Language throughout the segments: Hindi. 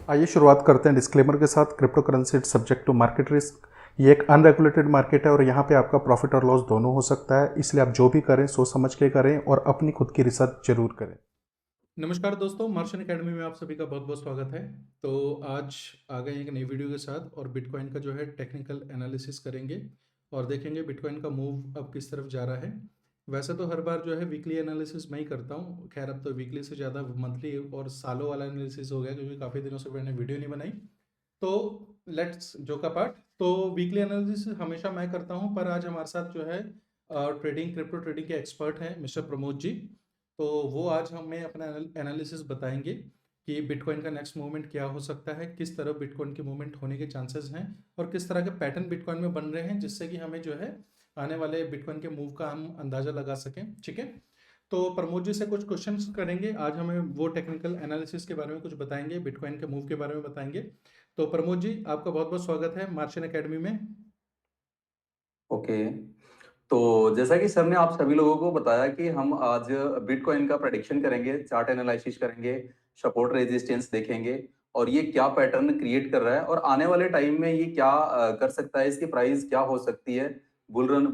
आइए शुरुआत करते हैं डिस्क्लेमर के साथ। Cryptocurrency subject to market risk. ये एक अनरेगुलेटेड मार्केट है और यहाँ पे आपका प्रॉफिट और लॉस दोनों हो सकता है, इसलिए आप जो भी करें सोच समझ के करें और अपनी खुद की रिसर्च जरूर करें। नमस्कार दोस्तों, मार्शन एकेडमी में आप सभी का बहुत बहुत स्वागत है। तो आज आ गए एक नई वीडियो के साथ और बिटकॉइन का जो है टेक्निकल एनालिसिस करेंगे और देखेंगे बिटकॉइन का मूव अब किस तरफ जा रहा है। वैसे तो हर बार जो है वीकली एनालिसिस मैं ही करता हूँ, खैर अब तो वीकली से ज़्यादा मंथली और सालों वाला एनालिसिस हो गया क्योंकि काफ़ी दिनों से मैंने वीडियो नहीं बनाई। तो लेट्स जोक अपार्ट। तो वीकली एनालिसिस हमेशा मैं करता हूँ, पर आज हमारे साथ जो है ट्रेडिंग क्रिप्टो ट्रेडिंग के एक्सपर्ट हैं मिस्टर प्रमोद जी। तो वो आज हमें अपना एनालिसिस बताएंगे कि बिटकॉइन का नेक्स्ट मूवमेंट क्या हो सकता है, किस तरह बिटकॉइन के मूवमेंट होने के चांसेस हैं और किस तरह के पैटर्न बिटकॉइन में बन रहे हैं जिससे कि हमें जो है आने वाले बिटकॉइन के मूव का हम अंदाजा लगा सकें। ठीक है, तो प्रमोद जी से कुछ क्वेश्चंस करेंगे आज, हमें वो टेक्निकल एनालिसिस के बारे में कुछ बताएंगे, बिटकॉइन के मूव के बारे में बताएंगे। तो प्रमोद जी, आपका बहुत बहुत स्वागत है मार्शन एकेडमी में। ओके। तो जैसा कि सर ने आप सभी लोगों को बताया कि हम आज बिटकॉइन का प्रेडिक्शन करेंगे, चार्ट एनालिसिस करेंगे, सपोर्ट रेजिस्टेंस देखेंगे और ये क्या पैटर्न क्रिएट कर रहा है और आने वाले टाइम में ये क्या कर सकता है, इसकी प्राइस क्या हो सकती है, बुल रन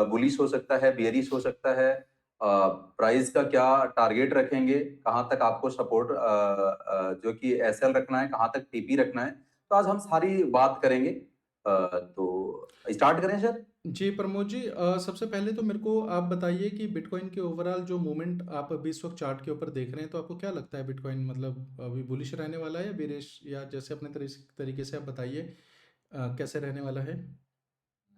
बुलिश हो सकता है, बियरिश हो सकता है, प्राइस का क्या टारगेट रखेंगे, कहाँ तक आपको सपोर्ट जो कि एसएल रखना है, कहाँ तक टीपी रखना है। तो आज हम सारी बात करेंगे। तो स्टार्ट करें सर। जी प्रमोद जी, सबसे पहले तो मेरे को आप बताइए कि बिटकॉइन के ओवरऑल जो मूवमेंट आप अभी इस वक्त चार्ट के ऊपर देख रहे हैं, तो आपको क्या लगता है बिटकॉइन मतलब अभी बुलिश रहने वाला है या बेरिश, या जैसे अपने तरीके से आप बताइए कैसे रहने वाला है।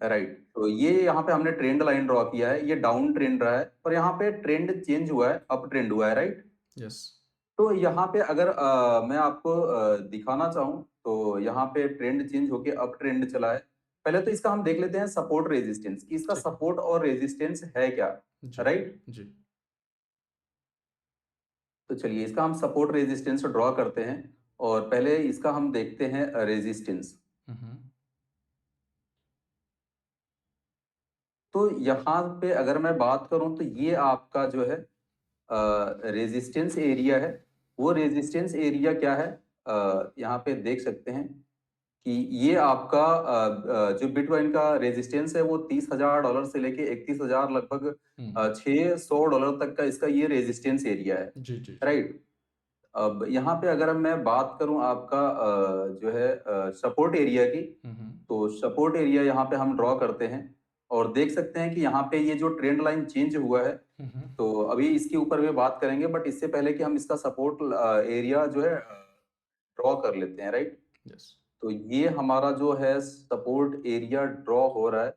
राइट, तो ये यहाँ पे हमने ट्रेंड लाइन ड्रॉ किया है, ये डाउन ट्रेंड रहा है और यहाँ पे ट्रेंड चेंज हुआ है, अप ट्रेंड हुआ है, राइट। यस। तो यहाँ पे अगर मैं आपको दिखाना चाहूँ तो यहाँ पे ट्रेंड चेंज होके अप ट्रेंड चला है। पहले तो इसका हम देख लेते हैं सपोर्ट रेजिस्टेंस कि इसका ठीक है। सपोर्ट और रेजिस्टेंस है क्या, जी। राइट। जी। तो चलिए इसका हम सपोर्ट रेजिस्टेंस ड्रॉ करते हैं और पहले इसका हम देखते हैं रेजिस्टेंस। हम्म। तो यहाँ पे अगर मैं बात करूं तो ये आपका जो है रेजिस्टेंस एरिया है। वो रेजिस्टेंस एरिया क्या है, यहाँ पे देख सकते हैं कि ये आपका जो बिटकॉइन का रेजिस्टेंस है वो $30,000 से लेके 31,000 लगभग हम्म। $600 तक का इसका ये रेजिस्टेंस एरिया है, जी जी जी। राइट। अब यहाँ पे अगर मैं बात करूं आपका जो है सपोर्ट एरिया की, हम्म। तो सपोर्ट एरिया यहाँ पे हम ड्रॉ करते हैं और देख सकते हैं कि यहाँ पे ये जो ट्रेंड लाइन चेंज हुआ है। हम्म। तो अभी इसके ऊपर भी बात करेंगे बट इससे पहले कि हम इसका सपोर्ट एरिया जो है ड्रॉ कर लेते हैं, राइट। यस। तो ये हमारा जो है सपोर्ट एरिया ड्रॉ हो रहा है।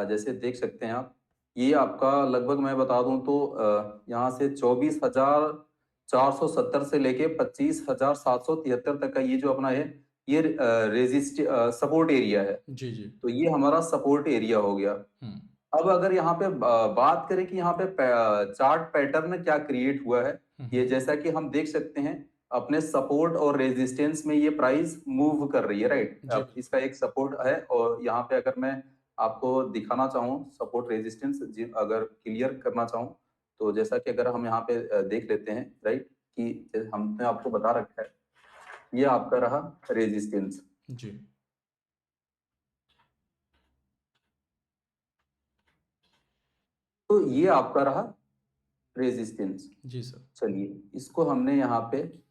जैसे देख सकते हैं आप, ये आपका लगभग मैं बता दूं तो यहाँ से 24,470 से लेके 25,773 तक का ये जो अपना है, ये रेजिस्ट सपोर्ट एरिया है। जी जी। तो ये हमारा सपोर्ट एरिया हो गया। हम्म। अब अगर यहाँ पे बात करें कि यहाँ पे चार्ट पैटर्न क्या क्रिएट हुआ है, ये हम्म। जैसा कि हम देख सकते हैं अपने सपोर्ट और रेजिस्टेंस में ये प्राइस मूव कर रही है, राइट। जी अब बिल्कुल। इसका एक सपोर्ट है और यहाँ पे अगर मैं आपको दिखाना चाहूँ सपोर्ट रेजिस्टेंस अगर क्लियर करना चाहूँ, तो जैसा कि अगर हम यहाँ पे देख लेते हैं, राइट, कि हमने आपको बता रखा है ये आपका रहा रेजिस्टेंस। जी। तो ये आपका रहा रेजिस्टेंस। जी सर। चलिए इसको हमने यहाँ पे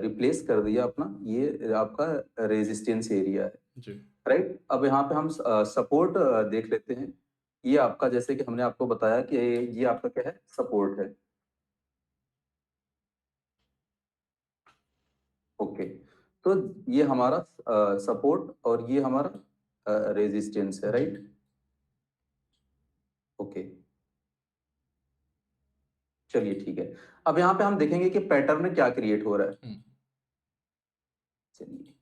रिप्लेस कर दिया अपना, ये आपका रेजिस्टेंस एरिया है, जी। राइट। अब यहाँ पे हम सपोर्ट देख लेते हैं। ये आपका जैसे कि हमने आपको बताया कि ये आपका क्या है, सपोर्ट है। ओके, तो ये हमारा सपोर्ट और ये हमारा रेजिस्टेंस है, जी। राइट। ओके, चलिए ठीक है। अब यहाँ पे हम देखेंगे कि पैटर्न में क्या क्रिएट हो रहा है। हम्म। चलिए,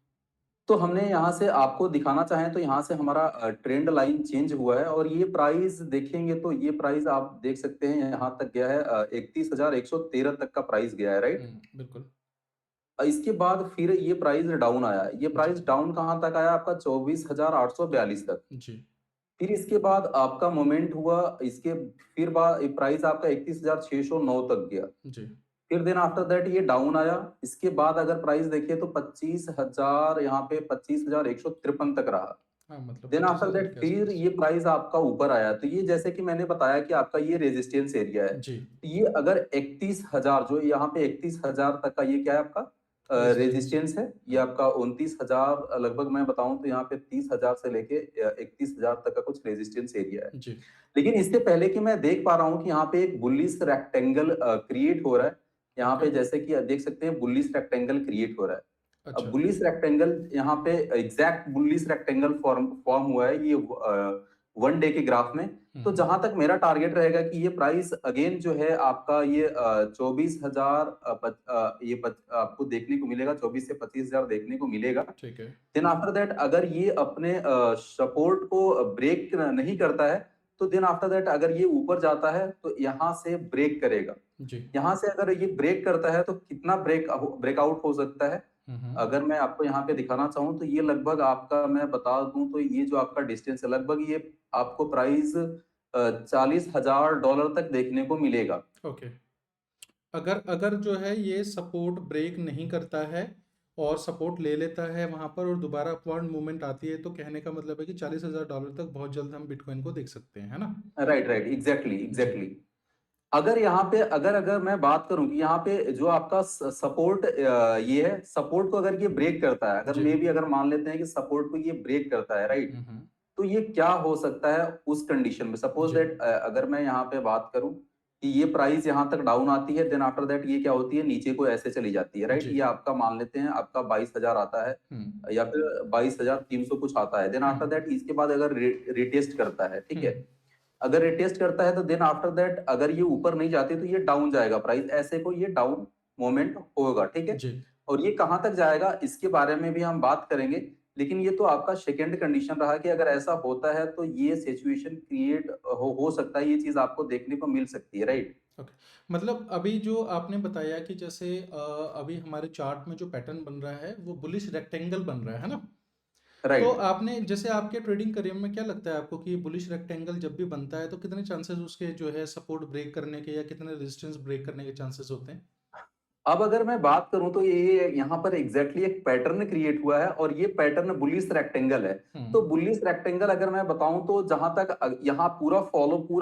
तो हमने यहाँ से आपको दिखाना चाहें तो यहाँ से हमारा ट्रेंड लाइन चेंज हुआ है और ये प्राइस देखेंगे तो ये प्राइस आप देख सकते हैं यहाँ तक गया है, 31,113 तक का प्राइस गया है, राइट। बिल्कुल। इसके बाद फिर ये प्राइस डाउन आया, ये जी। प्राइस डाउन कहाँ तक आया आपका, 24,842 तक। जी। फिर इसके बाद आपका मोमेंट हुआ, इसके फिर बाद प्राइस आपका 31,609 तक गया। जी। फिर देन आफ्टर दैट ये डाउन आया। इसके बाद अगर प्राइस देखिए तो 25,000 यहाँ पे 25,153 तक रहा। हाँ, मतलब देन आफ्टर 25,000 दैट के फिर आसपास। ये प्राइस आपका ऊपर आया। तो ये जैसे कि मैंने बताया कि आपका ये रेजिस्टेंस एरिया है। जी, तो ये अगर 31,000 जो यहाँ पे 31,000 तक का ये क्या है आपका रेजिस्टेंस। रेजिस्टेंस है। ये हाँ, आपका 29,000 लगभग मैं बताऊं तो यहाँ पे 30,000 से लेके 31,000 तक का कुछ रेजिस्टेंस एरिया है। जी, लेकिन इससे पहले कि मैं देख पा रहा हूँ कि यहाँ पे एक बुलिश रेक्टेंगल क्रिएट हो रहा है। यहाँ ओके, पे जैसे कि देख सकते हैं बुलिश रेक्टेंगल क्रिएट हो रहा है। अब अच्छा, बुलिश रेक्टेंगल यहाँ पे exact bullish rectangle form form हुआ है ये वन डे के ग्राफ में। तो हुँ, जहां तक मेरा टारगेट रहेगा कि ये प्राइस अगेन जो है आपका ये 24,000 आपको देखने को मिलेगा। 24 से 25,000 देखने को मिलेगा। ठीक है, देन आफ्टर दैट अगर ये अपने सपोर्ट को ब्रेक नहीं करता है तो देन आफ्टर दैट अगर ये ऊपर जाता है तो यहाँ से ब्रेक करेगा। जी, यहाँ से अगर ये ब्रेक करता है तो कितना ब्रेकआउट हो सकता है। हुँ, हुँ, अगर मैं आपको यहाँ पे दिखाना चाहूँ तो ये लगभग आपका मैं बता दूं तो ये जो आपका डिस्टेंस है लगभग ये आपको प्राइस $40,000 तक देखने को मिलेगा। ओके। अगर अगर जो है ये सपोर्ट ब्रेक नहीं करता है और सपोर्ट ले लेता है वहाँ पर और दोबारा अपवर्ड मूवमेंट आती है, तो कहने का मतलब है कि $40,000 तक बहुत जल्द हम बिटकॉइन को देख सकते हैं, है ना? राइट राइट एग्जैक्टली जी, एग्जैक्टली। अगर यहाँ पे अगर अगर मैं बात करूं कि यहाँ पे जो आपका सपोर्ट ये है सपोर्ट को अगर ये ब्रेक करता है। अगर जी, मे भी अगर मान लेते हैं कि सपोर्ट को ये ब्रेक करता है राइट। हुँ, हुँ, तो ये क्या हो सकता है उस कंडीशन में सपोज जी, दैट अगर मैं यहाँ पे बात करूं कि ये प्राइस यहाँ तक डाउन आती है। देन आफ्टर दैट ये क्या होती है नीचे को ऐसे चली जाती है राइट। जी, ये आपका मान लेते हैं आपका 22,000 आता है हुँ, या फिर 22,300 कुछ आता है। देन हुँ, आफ्टर दैट इसके बाद अगर रिटेस्ट करता है ठीक हुँ, है। अगर रिटेस्ट करता है तो देन आफ्टर दैट अगर ये ऊपर नहीं जाती तो ये डाउन जाएगा प्राइस ऐसे को ये डाउन मोमेंट होगा ठीक है। जी। और ये कहां तक जाएगा इसके बारे में भी हम बात करेंगे। लेकिन ये तो आपका सेकंड कंडीशन रहा कि अगर ऐसा होता है तो ये सिचुएशन क्रिएट हो सकता है। ये चीज आपको देखने को मिल सकती है राइट। ओके, मतलब अभी जो आपने बताया कि जैसे अभी हमारे चार्ट में जो पैटर्न बन रहा है वो बुलिश रेक्टेंगल बन रहा है ना? तो राइट आपने जैसे आपके ट्रेडिंग करियर में क्या लगता है आपको कि बुलिश रेक्टेंगल जब भी बनता है तो कितने चांसेस उसके जो है सपोर्ट ब्रेक करने के या कितने रेजिस्टेंस ब्रेक करने के चांसेस होते हैं? अब अगर मैं बात करूं तो ये यहाँ पर एग्जैक्टली एक पैटर्न क्रिएट हुआ है और ये पैटर्न बुलिश रेक्टेंगल है। तो हम्म, बुलिश रेक्टेंगल अगर मैं बताऊं तो जहां तक यहाँ पूरा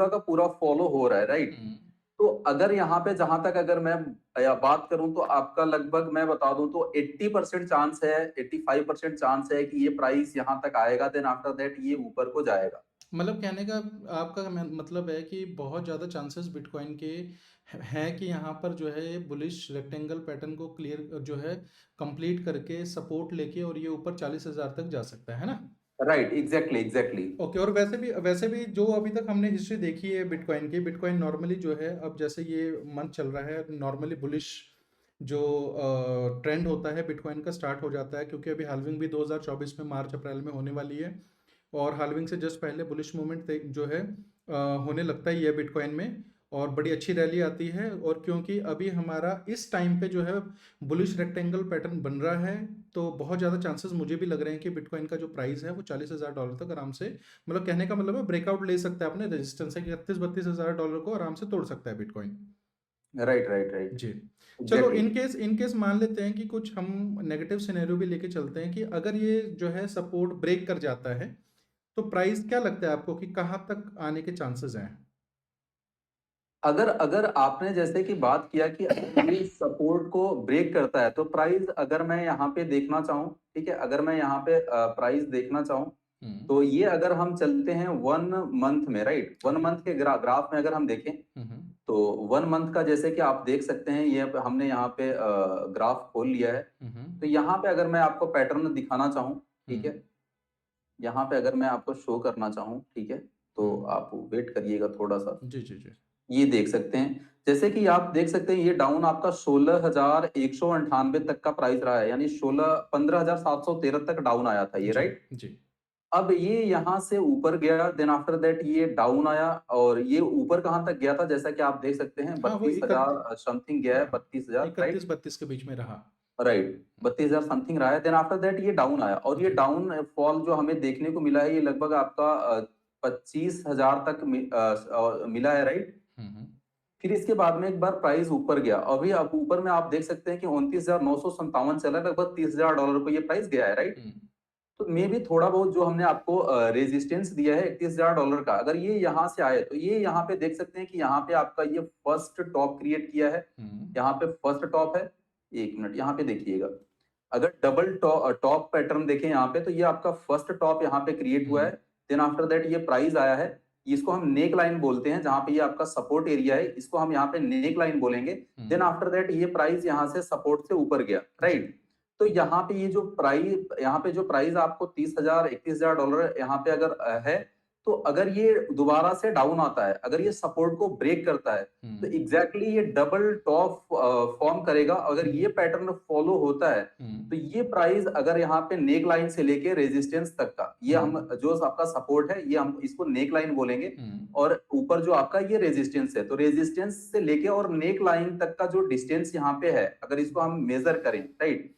का पूरा फॉलो हो रहा है राइट। हम्म, तो अगर यहाँ पे जहां तक अगर मैं या बात करूं तो आपका लगभग मैं बता दूं तो 80% चांस है 85% चांस है कि ये प्राइस यहाँ तक आएगा। देन आफ्टर दैट ये ऊपर को जाएगा। मतलब कहने का आपका मतलब है कि बहुत ज़्यादा चांसेस बिटकॉइन के हैं कि यहाँ पर जो है बुलिश रेक्टेंगल पैटर्न को क्लियर जो है कंप्लीट करके सपोर्ट लेके और ये ऊपर 40,000 तक जा सकता है ना? Right exactly exactly. ओके, और वैसे भी जो अभी तक हमने हिस्ट्री देखी है बिटकॉइन की, बिटकॉइन नॉर्मली जो है अब जैसे ये मंथ चल रहा है नॉर्मली बुलिश जो ट्रेंड होता है बिटकॉइन का स्टार्ट हो जाता है, क्योंकि अभी हाल्विंग भी 2024 में मार्च अप्रैल में होने वाली है और हाल्विंग से जस्ट पहले बुलिश मूवमेंट जो है होने लगता ही है बिटकॉइन में और बड़ी अच्छी रैली आती है। और क्योंकि अभी हमारा इस टाइम पे जो है बुलिश रेक्टेंगल पैटर्न बन रहा है तो बहुत ज़्यादा चांसेस मुझे भी लग रहे हैं कि बिटकॉइन का जो प्राइस है वो $40,000 तक आराम से, मतलब कहने का मतलब है ब्रेकआउट ले सकता है अपने रेजिस्टेंस से कि 31-32 हज़ार डॉलर को आराम से तोड़ सकता है बिटकॉइन। राइट राइट राइट जी, चलो एग्जैक्टली। इन केस मान लेते हैं कि कुछ हम नेगेटिव सिनेरियो भी लेके चलते हैं कि अगर ये जो है सपोर्ट ब्रेक कर जाता है तो प्राइस क्या लगता है आपको कि कहाँ तक आने के चांसेस हैं? अगर अगर आपने जैसे कि बात किया कि अगर ये सपोर्ट को ब्रेक करता है तो प्राइस अगर मैं यहाँ पे देखना चाहूँ ठीक है। अगर मैं यहाँ पे प्राइस देखना चाहूँ हम्म, तो ये अगर हम चलते हैं 1 मंथ में राइट। वन ओके, मंथ के ग्राफ में अगर हम देखें हम्म, तो 1 मंथ का जैसे कि आप देख सकते हैं ये हमने यहाँ पे ग्राफ खोल लिया है। हम्म, तो यहाँ पे अगर मैं आपको पैटर्न दिखाना चाहूँ ठीक हम्म, है। यहाँ पे अगर मैं आपको शो करना चाहूँ ठीक है तो हम्म, आप वेट करिएगा थोड़ा सा। जी जी जी, ये देख सकते हैं जैसे कि आप देख सकते हैं ये डाउन आपका 16,198 तक का प्राइस रहा है। यानी 15,713 तक डाउन आया था ये जी राइट। जी, अब ये यहाँ से ऊपर गया। देन आफ्टर दैट ये डाउन आया और ये ऊपर कहाँ तक गया था जैसा कि आप देख सकते हैं हाँ वो 32,000 समथिंग गया है हाँ 32,000 इकतीस राइट। बत्तीस के बीच में रहा। राइट 32,000 समथिंग रहा है। देन आफ्टर दैट ये डाउन आया और ये जी, डाउन फॉल जो हमें देखने को मिला है ये लगभग आपका 25,000 तक मिला है राइट। हम्म, फिर इसके बाद में एक बार प्राइस ऊपर गया, अभी आप ऊपर में आप देख सकते हैं कि 29,957 चला है, लगभग $30,000 को ये प्राइस गया है, राइट? हम्म, तो मे भी थोड़ा बहुत जो हमने आपको रेजिस्टेंस दिया है $31,000 का, अगर ये यहाँ से आए तो ये यहाँ पे देख सकते हैं कि यहाँ पे आपका ये फर्स्ट टॉप क्रिएट किया है, हम्म, यहाँ पे फर्स्ट टॉप है। एक मिनट यहाँ पे देखिएगा, अगर डबल टॉप पैटर्न देखें यहाँ पे, तो ये आपका फर्स्ट टॉप यहाँ पे क्रिएट हुआ है। देन आफ्टर दैट ये प्राइस आया है, इसको हम नेक लाइन बोलते हैं, जहां पे ये आपका सपोर्ट एरिया है, इसको हम यहाँ पे नेक लाइन बोलेंगे। देन आफ्टर दैट ये प्राइस यहाँ से सपोर्ट से ऊपर गया, राइट? तो यहाँ पे ये जो प्राइस, यहाँ पे जो प्राइस आपको 30,000 $31,000 यहाँ पे अगर है, तो अगर ये दोबारा से डाउन आता है, अगर ये सपोर्ट को ब्रेक करता है, तो एग्जैक्टली ये डबल टॉप फॉर्म करेगा। अगर ये पैटर्न फॉलो होता है, तो ये प्राइस अगर यहाँ पे नेक लाइन से लेके रेजिस्टेंस तक का, ये हम जो आपका सपोर्ट है, ये हम इसको नेक लाइन बोलेंगे, और ऊपर जो आपका ये रेजिस्टेंस है, तो रेजिस्टेंस से लेके और नेक लाइन तक का जो डिस्टेंस यहाँ पे है, अगर इसको हम मेजर करें, राइट?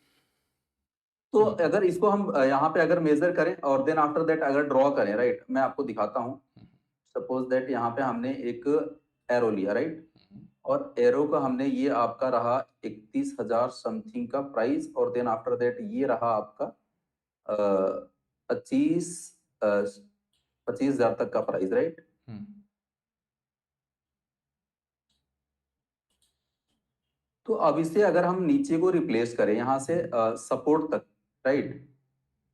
तो अगर इसको हम यहाँ पे अगर मेजर करें और देन आफ्टर दैट अगर ड्रॉ करें, राइट, मैं आपको दिखाता हूँ। सपोज दैट यहाँ पे हमने एक एरो लिया, राइट, और एरो का हमने ये आपका रहा 31,000 समथिंग का प्राइस, और देन आफ्टर दैट ये रहा आपका 25,000 तक का प्राइस, राइट? तो अब इसे अगर हम नीचे को रिप्लेस करें यहाँ से सपोर्ट तक, राइट,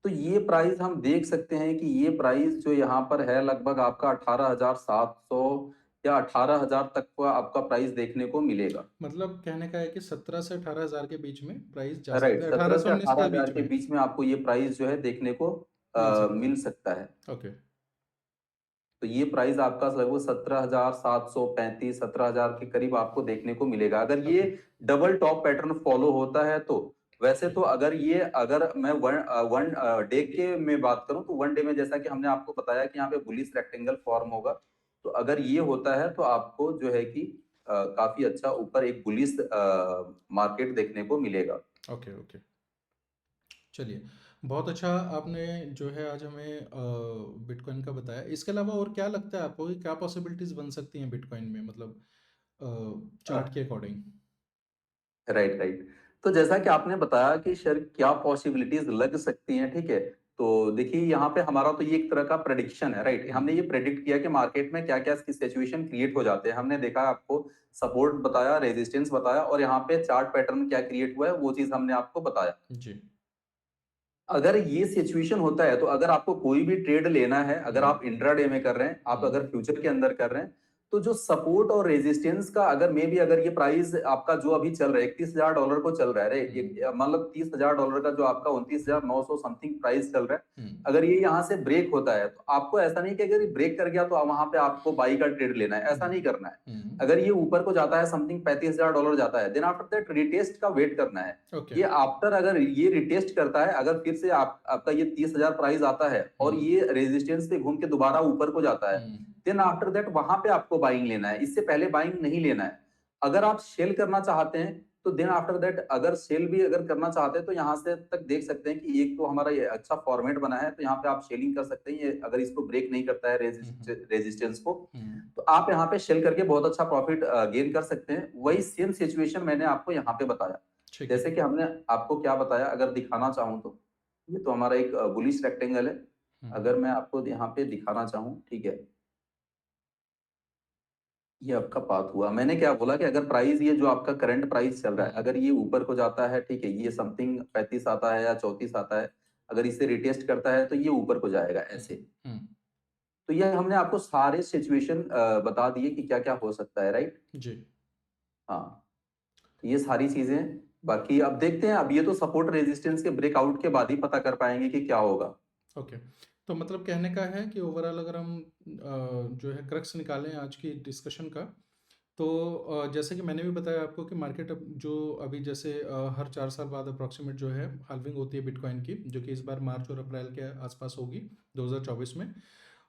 तो ये प्राइस हम देख सकते हैं कि ये प्राइस जो यहाँ पर है, लगभग आपका 18,700 या 18,000 तक का आपका प्राइस देखने को मिलेगा। मतलब कहने का है कि 17 से 18,000 के बीच में प्राइस जा राइट, सकता है, 17 18 से से 19 के 18,000 बीच के में बीच में आपको ये प्राइस जो है देखने को मिल सकता मिल सकता है। ओके। तो ये प्राइस आपका लगभग 17,735 17,000 के करीब आपको देखने को मिलेगा, अगर ये डबल टॉप पैटर्न फॉलो होता है तो। वैसे तो अगर मैं वन डे के में बात करूं, तो वन डे में जैसा कि हमने आपको बताया कि यहाँ पे बुलिश रेक्टेंगल फॉर्म होगा, तो अगर ये होता है तो आपको जो है कि काफी अच्छा ऊपर एक बुलिश मार्केट देखने को मिलेगा। ओके ओके, चलिए, बहुत अच्छा आपने जो है आज हमें बिटकॉइन का बताया। इसके अलावा और क्या लगता है आपको कि क्या पॉसिबिलिटीज बन सकती हैं बिटकॉइन में, मतलब चार्ट के अकॉर्डिंग? Right, right. तो जैसा कि आपने बताया कि सर क्या पॉसिबिलिटीज लग सकती हैं, ठीक है? तो देखिए यहाँ पे हमारा तो ये एक तरह का प्रेडिक्शन है, राइट? हमने ये प्रेडिक्ट किया कि मार्केट में क्या क्या सिचुएशन क्रिएट हो जाते हैं। हमने देखा, आपको सपोर्ट बताया, रेजिस्टेंस बताया, और यहाँ पे चार्ट पैटर्न क्या क्रिएट हुआ है वो चीज हमने आपको बताया। जी। अगर ये सिचुएशन होता है, तो अगर आपको कोई भी ट्रेड लेना है, अगर आप इंट्राडे में कर रहे हैं, आप अगर फ्यूचर के अंदर कर रहे हैं, तो जो सपोर्ट और रेजिस्टेंस का, अगर मे बी अगर ये प्राइस आपका जो अभी चल रहा है $31,000 को चल रहा है, मतलब $30,000 का जो आपका 29,900 समथिंग प्राइस चल रहा है, अगर ये यहाँ से ब्रेक होता है, तो आपको ऐसा नहीं कि अगर ये ब्रेक कर गया तो वहां पे आपको बाई का ट्रेड लेना है, ऐसा नहीं करना है। अगर ये ऊपर को जाता है, समथिंग $35,000 जाता है, देन आफ्टर दैट रिटेस्ट का वेट करना है। ओके। ये आफ्टर अगर ये रिटेस्ट करता है, अगर फिर से आपका ये 30,000 प्राइस आता है और ये रेजिस्टेंस पे घूम के दोबारा ऊपर को जाता है, देन आफ्टर दैट वहां पे आपको बाइंग लेना है, इससे पहले बाइंग नहीं लेना है। अगर आप सेल करना चाहते हैं, तो देन आफ्टर दैट अगर सेल भी अगर करना चाहते हैं, तो यहाँ से तक देख सकते हैं कि एक तो हमारा ये अच्छा फॉर्मेट बना है, तो यहाँ पे आप सेलिंग कर सकते हैं। ये अगर इसको ब्रेक नहीं करता है रेजिस्टेंस को, तो आप यहाँ पे सेल करके बहुत अच्छा प्रॉफिट गेन कर सकते हैं। वही सेम सिचुएशन मैंने आपको यहाँ पे बताया। ठीक है। जैसे कि हमने आपको क्या बताया, अगर दिखाना चाहूँ तो ये तो हमारा एक बुलिश रेक्टेंगल है। अगर मैं आपको यहाँ पे दिखाना चाहूँ, ठीक है, ये आपका पाथ हुआ। मैंने क्या बोला कि अगर प्राइस ये जो आपका करंट प्राइस चल रहा है, अगर ये ऊपर को जाता है, ठीक है, ये समथिंग 35 आता है या 34 आता है, अगर इसे रिटेस्ट करता है तो ये ऊपर को जाएगा ऐसे। तो ये हमने आपको सारे सिचुएशन बता दिए कि क्या क्या हो सकता है, राइट? जी। हाँ, तो ये सारी चीजें, बाकी अब देखते हैं। अब ये तो सपोर्ट रेजिस्टेंस के ब्रेकआउट के बाद ही पता कर पाएंगे कि क्या होगा। ओके, तो मतलब कहने का है कि ओवरऑल अगर हम जो है क्रक्स निकालें आज की डिस्कशन का, तो जैसे कि मैंने भी बताया आपको कि मार्केट अब जो अभी जैसे हर 4 साल बाद अप्रॉक्सीमेट जो है हाल्विंग होती है बिटकॉइन की, जो कि इस बार मार्च और अप्रैल के आसपास होगी 2024 में।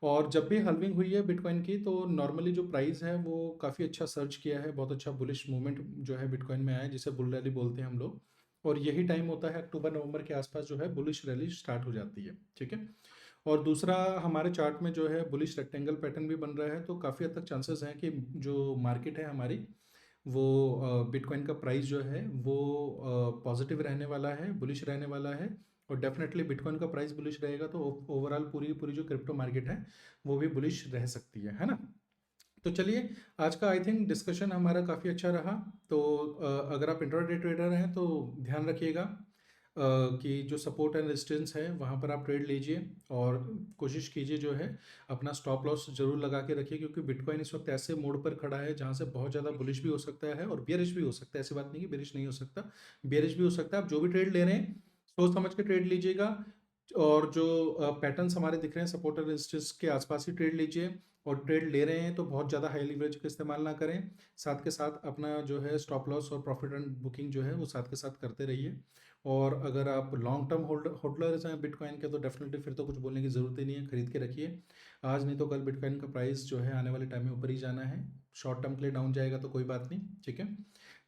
और जब भी हाल्विंग हुई है बिटकॉइन की, तो नॉर्मली जो प्राइस है वो काफ़ी अच्छा सर्च किया है, बहुत अच्छा बुलिश मूवमेंट जो है बिटकॉइन में आया है, जिसे बुल रैली बोलते हैं हम लोग। और यही टाइम होता है अक्टूबर नवंबर के आसपास जो है बुलिश रैली स्टार्ट हो जाती है, ठीक है। और दूसरा हमारे चार्ट में जो है बुलिश रेक्टेंगल पैटर्न भी बन रहा है, तो काफ़ी हद तक चांसेस हैं कि जो मार्केट है हमारी वो बिटकॉइन का प्राइस जो है वो पॉजिटिव रहने वाला है, बुलिश रहने वाला है। और डेफिनेटली बिटकॉइन का प्राइस बुलिश रहेगा तो ओवरऑल पूरी पूरी जो क्रिप्टो मार्केट है वो भी बुलिश रह सकती है ना। तो चलिए, आज का आई थिंक डिस्कशन हमारा काफ़ी अच्छा रहा। तो अगर आप इंट्राडे ट्रेडर हैं तो ध्यान रखिएगा कि जो सपोर्ट एंड रेजिस्टेंस है वहाँ पर आप ट्रेड लीजिए, और कोशिश कीजिए जो है अपना स्टॉप लॉस जरूर लगा के रखिए, क्योंकि बिटकॉइन इस वक्त ऐसे मोड पर खड़ा है जहाँ से बहुत ज़्यादा बुलिश भी हो सकता है और बेरिश भी हो सकता है। ऐसी बात नहीं कि बेरिश नहीं हो सकता, बेरिश भी हो सकता है। आप जो भी ट्रेड ले रहे हैं सोच समझ के ट्रेड लीजिएगा, और जो पैटर्न्स हमारे दिख रहे हैं सपोर्ट और रेजिस्टेंस के आसपास ही ट्रेड लीजिए। और ट्रेड ले रहे हैं तो बहुत ज़्यादा हाई लीवरेज का इस्तेमाल ना करें, साथ के साथ अपना जो है स्टॉप लॉस और प्रॉफिट एंड बुकिंग जो है वो साथ के साथ करते रहिए। और अगर आप लॉन्ग टर्म होल्डर्स हैं बिटकॉइन के तो डेफिनेटली फिर तो कुछ बोलने की ज़रूरत ही नहीं है, खरीद के रखिए। आज नहीं तो कल बिटकॉइन का प्राइस जो है आने वाले टाइम में ऊपर ही जाना है। शॉर्ट टर्म के लिए डाउन जाएगा तो कोई बात नहीं, ठीक है।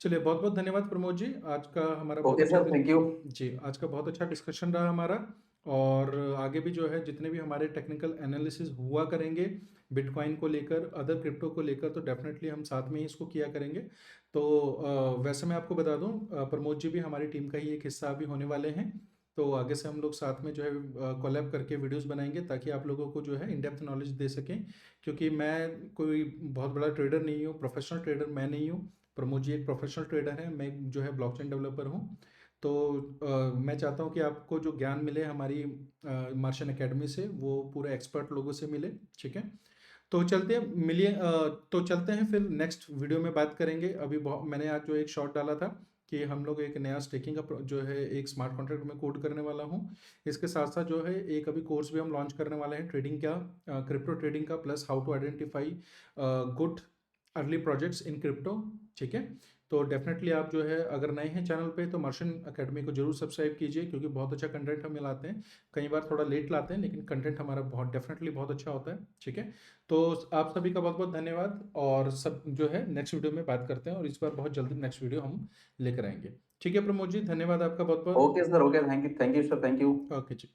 चलिए, बहुत बहुत धन्यवाद प्रमोद जी, आज का हमारा बहुत ओके अच्छा सर, थैंक यू। जी, आज का बहुत अच्छा डिस्कशन रहा हमारा। और आगे भी जो है जितने भी हमारे टेक्निकल एनालिसिस हुआ करेंगे बिटकॉइन को लेकर, अदर क्रिप्टो को लेकर, तो डेफिनेटली हम साथ में ही इसको किया करेंगे। तो वैसे मैं आपको बता दूं, प्रमोद जी भी हमारी टीम का ही एक हिस्सा अभी होने वाले हैं। तो आगे से हम लोग साथ में जो है कोलैब करके वीडियोस बनाएंगे ताकि आप लोगों को जो है इन डेप्थ नॉलेज दे सकें। क्योंकि मैं कोई बहुत बड़ा ट्रेडर नहीं हूँ, प्रोफेशनल ट्रेडर मैं नहीं हूँ। प्रमोद जी एक प्रोफेशनल ट्रेडर है, मैं जो है ब्लॉकचेन डेवलपर हूँ। तो मैं चाहता हूँ कि आपको जो ज्ञान मिले हमारी मार्शन एकेडमी से वो पूरे एक्सपर्ट लोगों से मिले, ठीक है। तो चलते हैं, मिलिए, तो चलते हैं फिर नेक्स्ट वीडियो में बात करेंगे। अभी बहुत मैंने आज जो एक शॉर्ट डाला था कि हम लोग एक नया स्टेकिंग का जो है एक स्मार्ट कॉन्ट्रैक्ट में कोड करने वाला हूँ। इसके साथ साथ जो है एक अभी कोर्स भी हम लॉन्च करने वाले हैं ट्रेडिंग का, क्रिप्टो ट्रेडिंग का, plus how to identify good early projects in crypto, ठीक है। तो डेफिनेटली आप जो है अगर नए हैं चैनल पे तो मार्शन एकेडमी को जरूर सब्सक्राइब कीजिए, क्योंकि बहुत अच्छा कंटेंट हम लाते हैं। कई बार थोड़ा लेट लाते हैं लेकिन कंटेंट हमारा बहुत डेफिनेटली बहुत अच्छा होता है, ठीक है। तो आप सभी का बहुत बहुत धन्यवाद, और सब जो है नेक्स्ट वीडियो में बात करते हैं, और इस बार बहुत जल्दी नेक्स्ट वीडियो हम लेकर आएंगे, ठीक है। प्रमोद जी धन्यवाद आपका बहुत बहुत। Okay sir, okay, thank you sir, thank you. Okay ji.